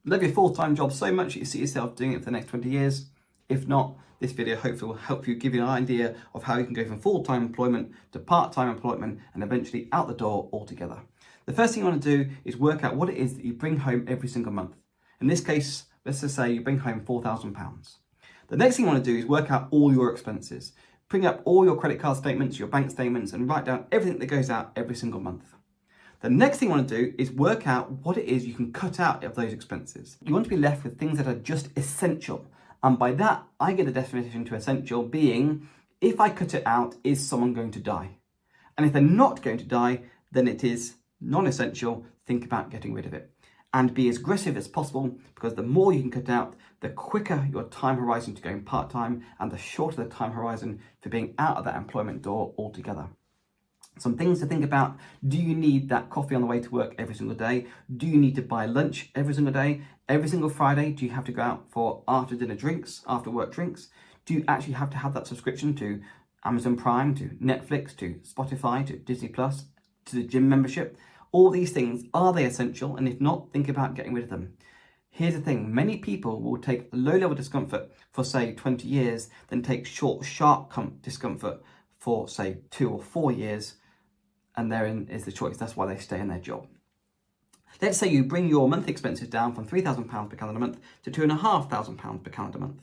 Love your full-time job so much that you see yourself doing it for the next 20 years? If not, this video hopefully will help you, give you an idea of how you can go from full-time employment to part-time employment and eventually out the door altogether. The first thing you want to do is work out what it is that you bring home every single month. In this case, let's just say you bring home £4,000. The next thing you want to do is work out all your expenses. Bring up all your credit card statements, your bank statements, and write down everything that goes out every single month. The next thing you want to do is work out what it is you can cut out of those expenses. You want to be left with things that are just essential. And by that, I get a definition to essential being, if I cut it out, is someone going to die? And if they're not going to die, then it is non-essential. Think about getting rid of it. And be as aggressive as possible, because the more you can cut out, the quicker your time horizon to going part-time and the shorter the time horizon for being out of that employment door altogether. Some things to think about: do you need that coffee on the way to work every single day? Do you need to buy lunch every single day? Every single Friday, do you have to go out for after dinner drinks, after work drinks? Do you actually have to have that subscription to Amazon Prime, to Netflix, to Spotify, to Disney Plus, to the gym membership? All these things, are they essential? And if not, think about getting rid of them. Here's the thing: many people will take low-level discomfort for, say, 20 years, then take short, sharp discomfort for, say, 2 or 4 years, and therein is the choice. That's why they stay in their job. Let's say you bring your monthly expenses down from £3,000 per calendar month to £2,500 per calendar month.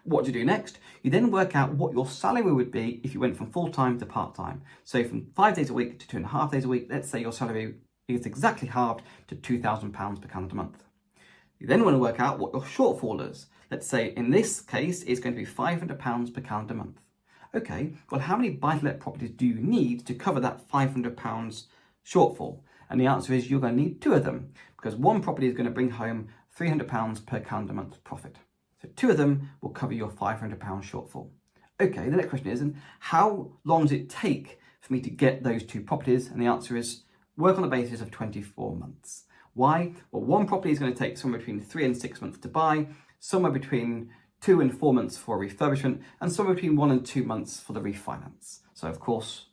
What do you do next? You then work out what your salary would be if you went from full-time to part-time. So from 5 days a week to 2.5 days a week, let's say your salary is exactly halved to £2,000 per calendar month. You then want to work out what your shortfall is. Let's say in this case, it's going to be £500 per calendar month. Okay, well, how many buy-to-let properties do you need to cover that £500 shortfall? And the answer is you're going to need 2 of them, because one property is going to bring home £300 per calendar month profit. So 2 of them will cover your £500 shortfall. Okay, the next question is, and how long does it take for me to get those 2 properties? And the answer is work on the basis of 24 months. Why? Well, one property is going to take somewhere between 3 and 6 months to buy, somewhere between 2 and 4 months for refurbishment, and somewhere between 1 and 2 months for the refinance. So of course,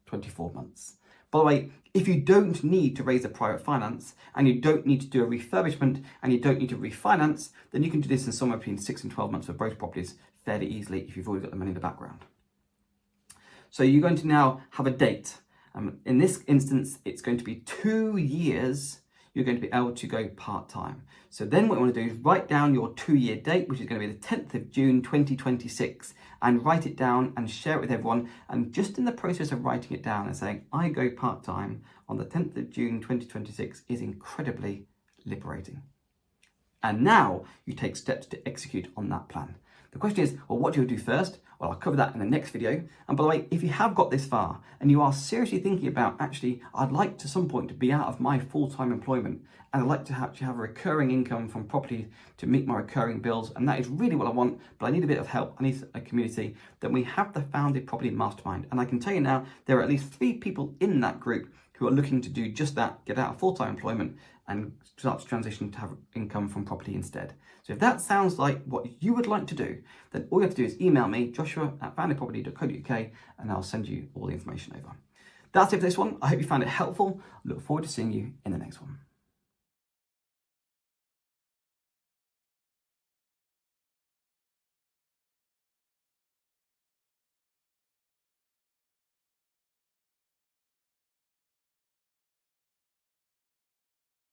24 months. By the way, if you don't need to raise a private finance, and you don't need to do a refurbishment, and you don't need to refinance, then you can do this in somewhere between 6 and 12 months for both properties fairly easily if you've already got the money in the background. So you're going to now have a date. In this instance, it's going to be 2 years you're going to be able to go part-time. So then what you want to do is write down your 2-year date, which is going to be the 10th of June 2026, and write it down and share it with everyone. And just in the process of writing it down and saying, I go part-time on the 10th of June 2026 is incredibly liberating. And now you take steps to execute on that plan. The question is, well, what do you do first? Well, I'll cover that in the next video. And by the way, if you have got this far and you are seriously thinking about, actually, I'd like to some point to be out of my full-time employment, and I'd like to actually have a recurring income from property to meet my recurring bills, and that is really what I want, but I need a bit of help, I need a community, then we have the Founded Property Mastermind. And I can tell you now, there are at least 3 people in that group who are looking to do just that, get out of full-time employment and start to transition to have income from property instead. So if that sounds like what you would like to do, then all you have to do is email me, joshua@foundedproperty.co.uk, and I'll send you all the information over. That's it for this one. I hope you found it helpful. Look forward to seeing you in the next one.